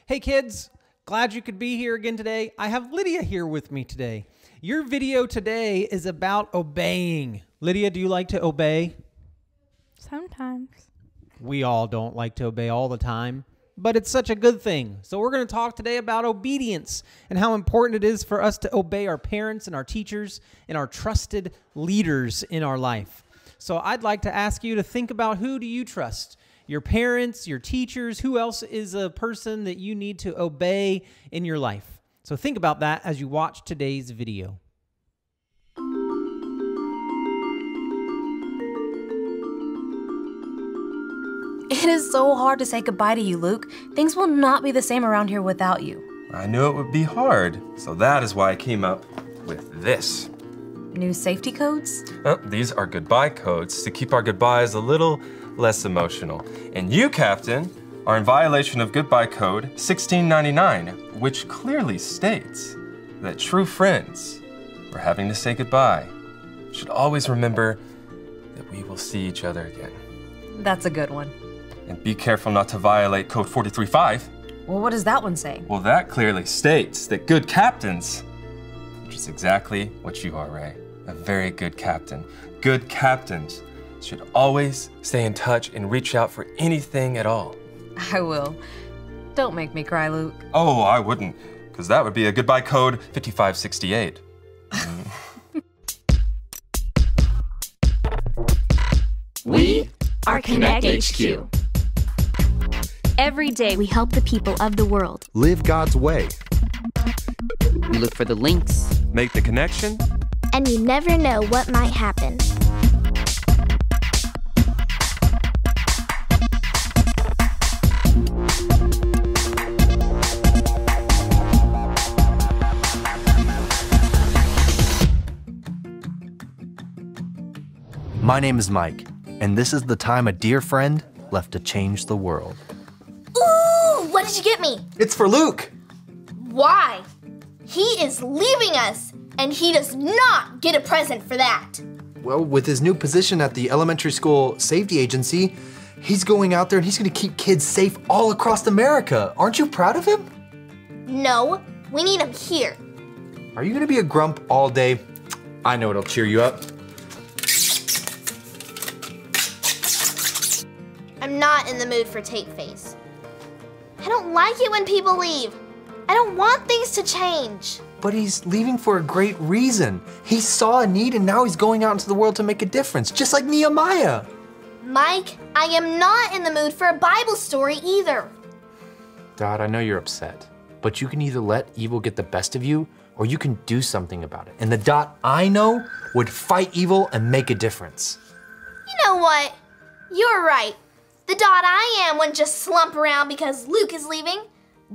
Hey kids, glad you could be here again today. I have Lydia here with me today. Your video today is about obeying. Lydia, do you like to obey? Sometimes. We all don't like to obey all the time, but it's such a good thing. So we're going to talk today about obedience and how important it is for us to obey our parents and our teachers and our trusted leaders in our life. So I'd like to ask you to think about, who do you trust? Your parents, your teachers, who else is a person that you need to obey in your life? So think about that as you watch today's video. It is so hard to say goodbye to you, Luke. Things will not be the same around here without you. I knew it would be hard, so that is why I came up with this. New safety codes? These are goodbye codes to keep our goodbyes a little less emotional. And you, Captain, are in violation of Goodbye Code 1699, which clearly states that true friends, for having to say goodbye, should always remember that we will see each other again. That's a good one. And be careful not to violate Code 435. Well, what does that one say? Well, that clearly states that good captains, which is exactly what you are, Ray, a very good captain. Good captains should always stay in touch and reach out for anything at all. I will. Don't make me cry, Luke. Oh, I wouldn't, because that would be a Goodbye Code 5568. We are Konnect HQ. Every day we help the people of the world live God's way. We look for the links, make the connection, and you never know what might happen. My name is Mike, and this is the time a dear friend left to change the world. Ooh, what did you get me? It's for Luke. Why? He is leaving us, and he does not get a present for that. Well, with his new position at the elementary school safety agency, he's going out there and he's going to keep kids safe all across America. Aren't you proud of him? No, we need him here. Are you going to be a grump all day? I know it'll cheer you up. I'm not in the mood for tape face. I don't like it when people leave. I don't want things to change. But he's leaving for a great reason. He saw a need and now he's going out into the world to make a difference, just like Nehemiah. Mike, I am not in the mood for a Bible story either. Dad, I know you're upset, but you can either let evil get the best of you or you can do something about it. And the Dot I know would fight evil and make a difference. You know what? You're right. The Dot I am wouldn't just slump around because Luke is leaving.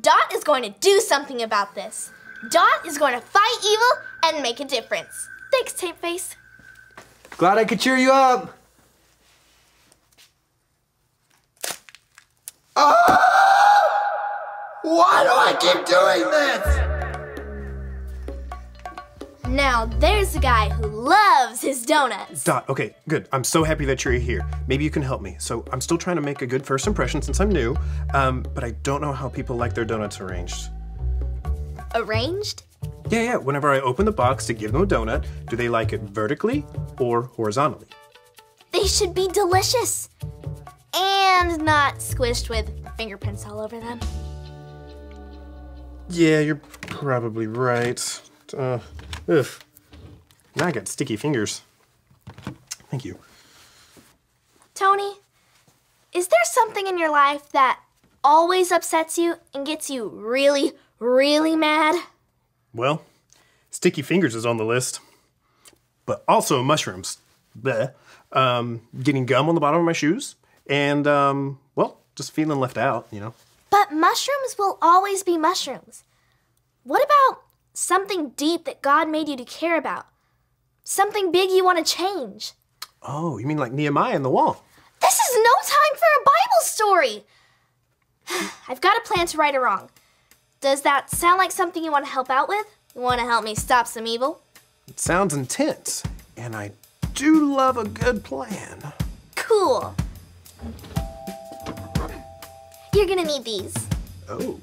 Dot is going to do something about this. Dot is going to fight evil and make a difference. Thanks, Tapeface. Glad I could cheer you up. Oh! Why do I keep doing this? Now there's a guy who loves his donuts. Dot, okay, good. I'm so happy that you're here. Maybe you can help me. So I'm still trying to make a good first impression since I'm new, but I don't know how people like their donuts arranged. Arranged? Yeah, whenever I open the box to give them a donut, do they like it vertically or horizontally? They should be delicious and not squished with fingerprints all over them. Yeah, you're probably right. Ugh. Now I got sticky fingers. Thank you. Tony, is there something in your life that always upsets you and gets you really, really mad? Well, sticky fingers is on the list, but also mushrooms. Bleh. Getting gum on the bottom of my shoes, and, well, just feeling left out, you know. But mushrooms will always be mushrooms. What about something deep that God made you to care about? Something big you want to change? Oh, you mean like Nehemiah and the wall? This is no time for a Bible story. I've got a plan to right or wrong. Does that sound like something you want to help out with? You want to help me stop some evil? It sounds intense, and I do love a good plan. Cool. You're gonna need these. Oh.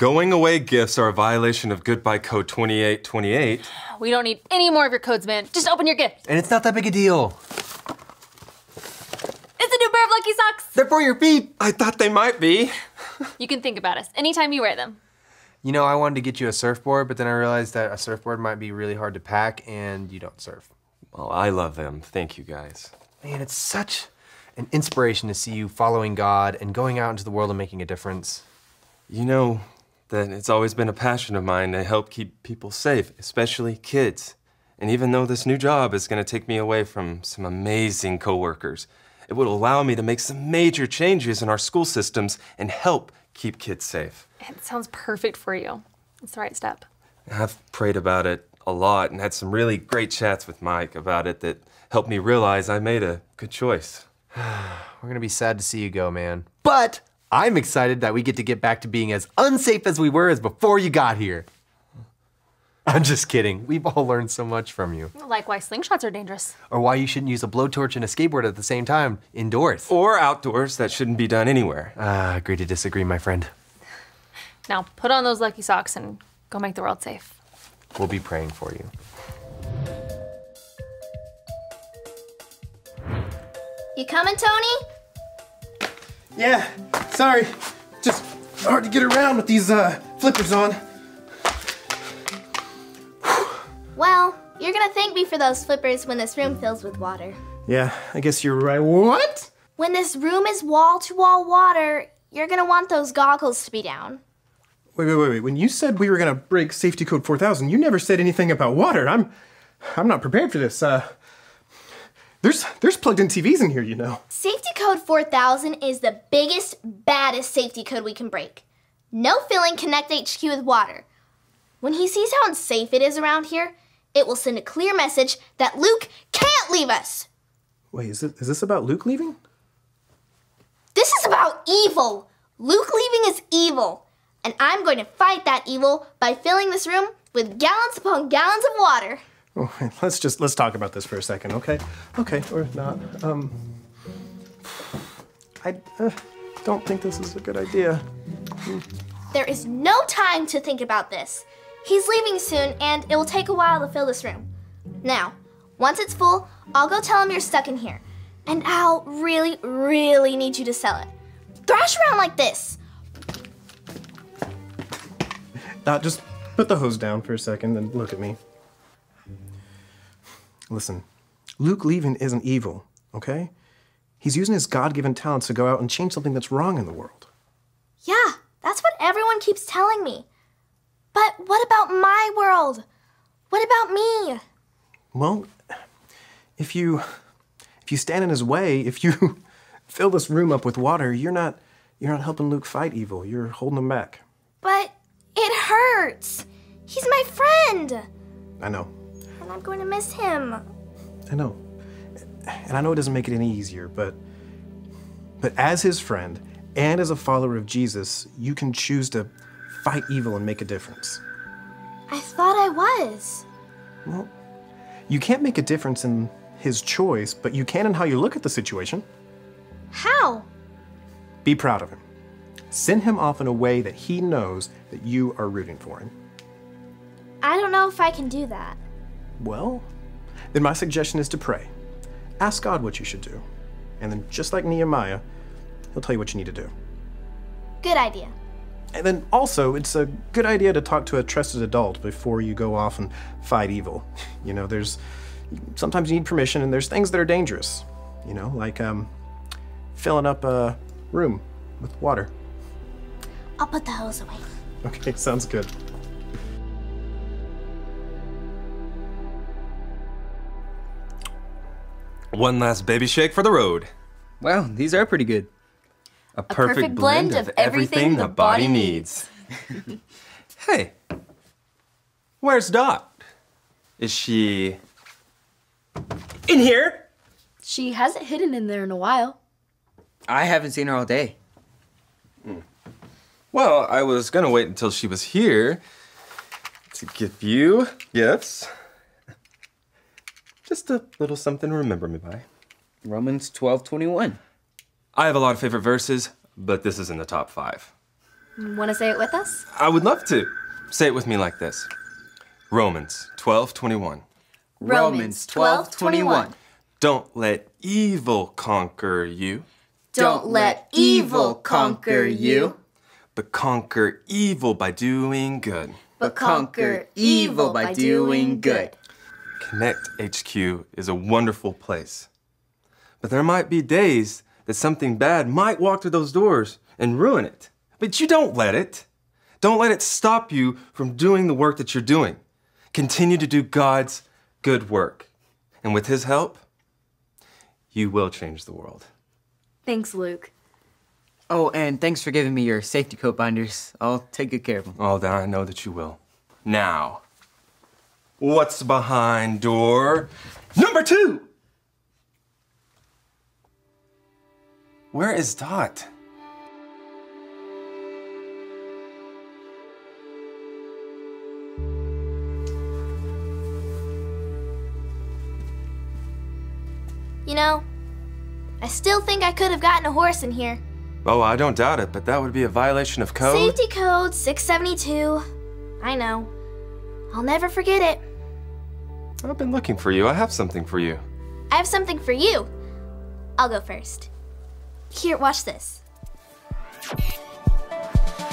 Going away gifts are a violation of Goodbye Code 2828. We don't need any more of your codes, man. Just open your gift. And it's not that big a deal. It's a new pair of Lucky Socks. They're for your feet. I thought they might be. You can think about us anytime you wear them. You know, I wanted to get you a surfboard, but then I realized that a surfboard might be really hard to pack and you don't surf. Well, I love them. Thank you, guys. Man, it's such an inspiration to see you following God and going out into the world and making a difference. You know that it's always been a passion of mine to help keep people safe, especially kids. And even though this new job is going to take me away from some amazing coworkers, it will allow me to make some major changes in our school systems and help keep kids safe. It sounds perfect for you. It's the right step. I've prayed about it a lot and had some really great chats with Mike about it that helped me realize I made a good choice. We're gonna be sad to see you go, man. But I'm excited that we get back to being as unsafe as we were as before you got here. I'm just kidding. We've all learned so much from you. Like why slingshots are dangerous. Or why you shouldn't use a blowtorch and a skateboard at the same time, indoors. Or outdoors, that shouldn't be done anywhere. Agree to disagree, my friend. Now put on those Lucky Socks and go make the world safe. We'll be praying for you. You coming, Tony? Yeah, sorry. Just hard to get around with these flippers on. Well, you're gonna thank me for those flippers when this room fills with water. Yeah, I guess you're right. What? When this room is wall-to-wall water, you're gonna want those goggles to be down. Wait. When you said we were gonna break safety code 4000, you never said anything about water. I'm not prepared for this. There's plugged-in TVs in here, you know. Safety code 4000 is the biggest, baddest safety code we can break. No filling Konnect HQ with water. When he sees how unsafe it is around here, it will send a clear message that Luke can't leave us. Wait, is this about Luke leaving? This is about evil. Luke leaving is evil. And I'm going to fight that evil by filling this room with gallons upon gallons of water. Oh, let's talk about this for a second, okay? Okay, or not. I don't think this is a good idea. There is no time to think about this. He's leaving soon, and it will take a while to fill this room. Now, once it's full, I'll go tell him you're stuck in here. And I'll really, really need you to sell it. Thrash around like this. Just put the hose down for a second and look at me. Listen, Luke leaving isn't evil, okay? He's using his God-given talents to go out and change something that's wrong in the world. Yeah, that's what everyone keeps telling me. But what about my world? What about me? Well, if you stand in his way, if you fill this room up with water, you're not helping Luke fight evil. You're holding him back. But it hurts. He's my friend. I know. And I'm going to miss him. I know. And I know it doesn't make it any easier, but as his friend and as a follower of Jesus, you can choose to fight evil and make a difference. I thought I was. Well, you can't make a difference in his choice, but you can in how you look at the situation. How? Be proud of him. Send him off in a way that he knows that you are rooting for him. I don't know if I can do that. Well, then my suggestion is to pray. Ask God what you should do. And then, just like Nehemiah, he'll tell you what you need to do. Good idea. And then also, it's a good idea to talk to a trusted adult before you go off and fight evil. You know, sometimes you need permission, and there's things that are dangerous. You know, like filling up a room with water. I'll put the hose away. Okay, sounds good. One last baby shake for the road. Wow, these are pretty good. A perfect blend of everything the body needs. Hey, where's Dot? Is she in here? She hasn't hidden in there in a while. I haven't seen her all day. Well, I was gonna wait until she was here to give you gifts. Just a little something to remember me by. Romans 12:21. I have a lot of favorite verses, but this is in the top 5. Want to say it with us? I would love to. Say it with me like this. Romans 12:21. Romans 12:21. Don't let evil conquer you, Don't let evil conquer you, but conquer evil by doing good. but conquer evil by doing good. Konnect HQ is a wonderful place. But there might be days that something bad might walk through those doors and ruin it. But you don't let it. Don't let it stop you from doing the work that you're doing. Continue to do God's good work. And with His help, you will change the world. Thanks, Luke. Oh, and thanks for giving me your safety coat binders. I'll take good care of them. Oh, then I know that you will. Now, what's behind door number 2? Where is Dot? You know, I still think I could have gotten a horse in here. Oh, I don't doubt it, but that would be a violation of code. Safety code 672. I know. I'll never forget it. I've been looking for you. I have something for you. I have something for you. I'll go first. Here, watch this.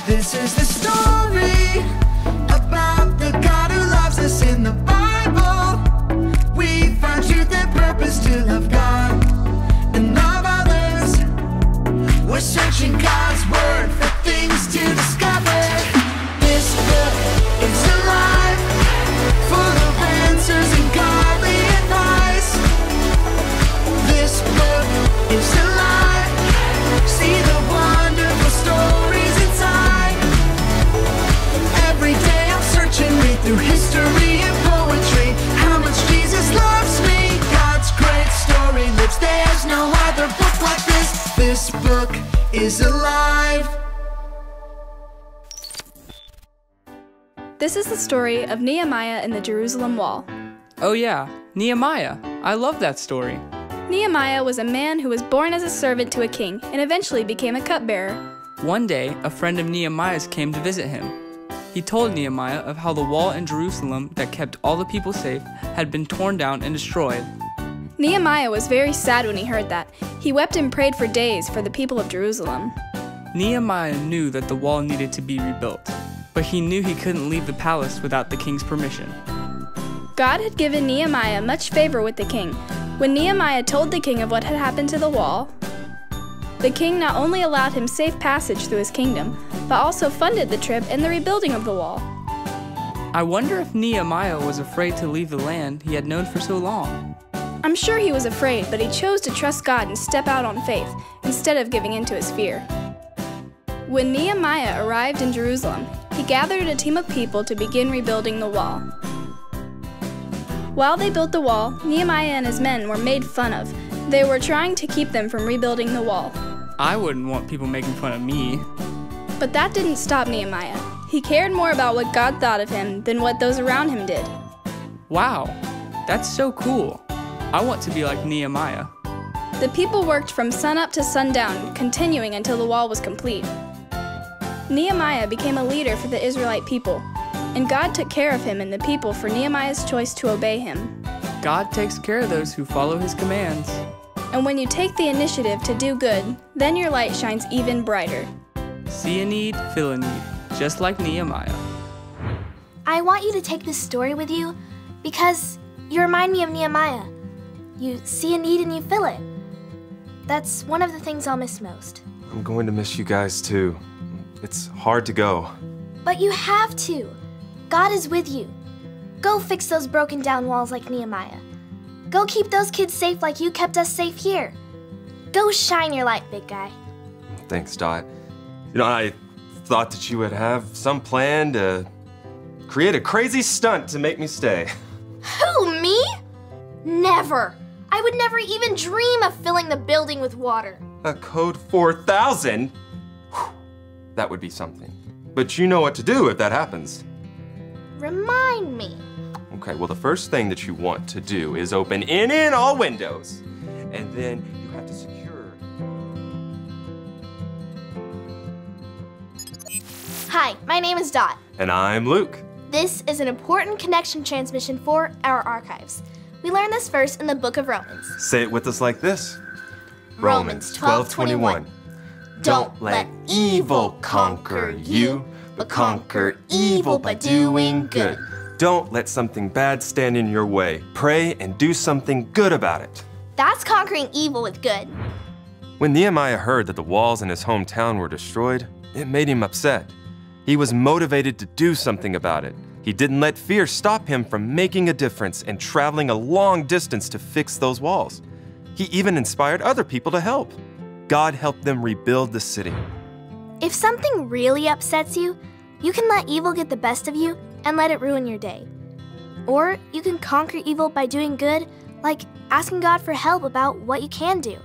This is the story about the God who loves us in the Bible. We found truth and purpose to love God and love others. We're searching God's word for things to discover. This book is alive, full of answers and godly advice. This book is alive. See the wonderful stories inside. Every day I'm searching, read through history and poetry. How much Jesus loves me. God's great story lives. There's no other book like this. This book is alive. This is the story of Nehemiah and the Jerusalem wall. Oh yeah, Nehemiah. I love that story. Nehemiah was a man who was born as a servant to a king and eventually became a cupbearer. One day, a friend of Nehemiah's came to visit him. He told Nehemiah of how the wall in Jerusalem that kept all the people safe had been torn down and destroyed. Nehemiah was very sad when he heard that. He wept and prayed for days for the people of Jerusalem. Nehemiah knew that the wall needed to be rebuilt, but he knew he couldn't leave the palace without the king's permission. God had given Nehemiah much favor with the king. When Nehemiah told the king of what had happened to the wall, the king not only allowed him safe passage through his kingdom, but also funded the trip and the rebuilding of the wall. I wonder if Nehemiah was afraid to leave the land he had known for so long. I'm sure he was afraid, but he chose to trust God and step out on faith, instead of giving in to his fear. When Nehemiah arrived in Jerusalem, he gathered a team of people to begin rebuilding the wall. While they built the wall, Nehemiah and his men were made fun of. They were trying to keep them from rebuilding the wall. I wouldn't want people making fun of me. But that didn't stop Nehemiah. He cared more about what God thought of him than what those around him did. Wow, that's so cool. I want to be like Nehemiah. The people worked from sunup to sundown, continuing until the wall was complete. Nehemiah became a leader for the Israelite people, and God took care of him and the people for Nehemiah's choice to obey him. God takes care of those who follow his commands. And when you take the initiative to do good, then your light shines even brighter. See a need, fill a need, just like Nehemiah. I want you to take this story with you because you remind me of Nehemiah. You see a need and you fill it. That's one of the things I'll miss most. I'm going to miss you guys too. It's hard to go. But you have to. God is with you. Go fix those broken down walls like Nehemiah. Go keep those kids safe like you kept us safe here. Go shine your light, big guy. Thanks, Dot. You know, I thought that you would have some plan to create a crazy stunt to make me stay. Who, me? Never. I would never even dream of filling the building with water. A code 4000? Whew, that would be something. But you know what to do if that happens. Remind me. Okay, well, the first thing that you want to do is open in and all windows. And then you have to secure. Hi, my name is Dot. And I'm Luke. This is an important connection transmission for our archives. We learned this verse in the book of Romans. Say it with us like this. Romans 12:21. Don't let evil conquer you, but conquer evil by doing good. Don't let something bad stand in your way. Pray and do something good about it. That's conquering evil with good. When Nehemiah heard that the walls in his hometown were destroyed, it made him upset. He was motivated to do something about it. He didn't let fear stop him from making a difference and traveling a long distance to fix those walls. He even inspired other people to help. God helped them rebuild the city. If something really upsets you, you can let evil get the best of you and let it ruin your day. Or you can conquer evil by doing good, like asking God for help about what you can do.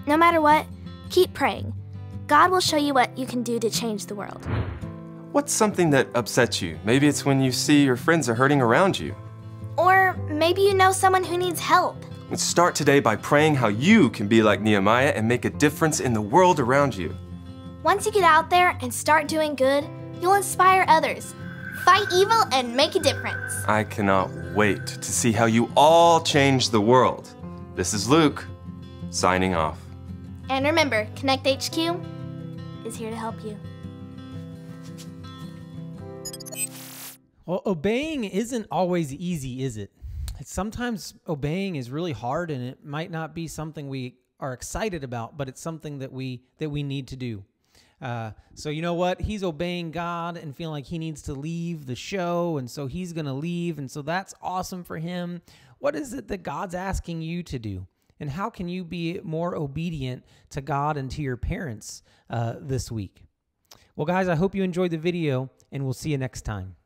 No matter what, keep praying. God will show you what you can do to change the world. What's something that upsets you? Maybe it's when you see your friends are hurting around you. Or maybe you know someone who needs help. Let's start today by praying how you can be like Nehemiah and make a difference in the world around you. Once you get out there and start doing good, you'll inspire others. Fight evil and make a difference. I cannot wait to see how you all change the world. This is Luke, signing off. And remember, Konnect HQ is here to help you. Well, obeying isn't always easy, is it? Sometimes obeying is really hard, and it might not be something we are excited about, but it's something that we need to do. So you know what? He's obeying God and feeling like he needs to leave the show, and so he's going to leave, and so that's awesome for him. What is it that God's asking you to do? And how can you be more obedient to God and to your parents this week? Well, guys, I hope you enjoyed the video, and we'll see you next time.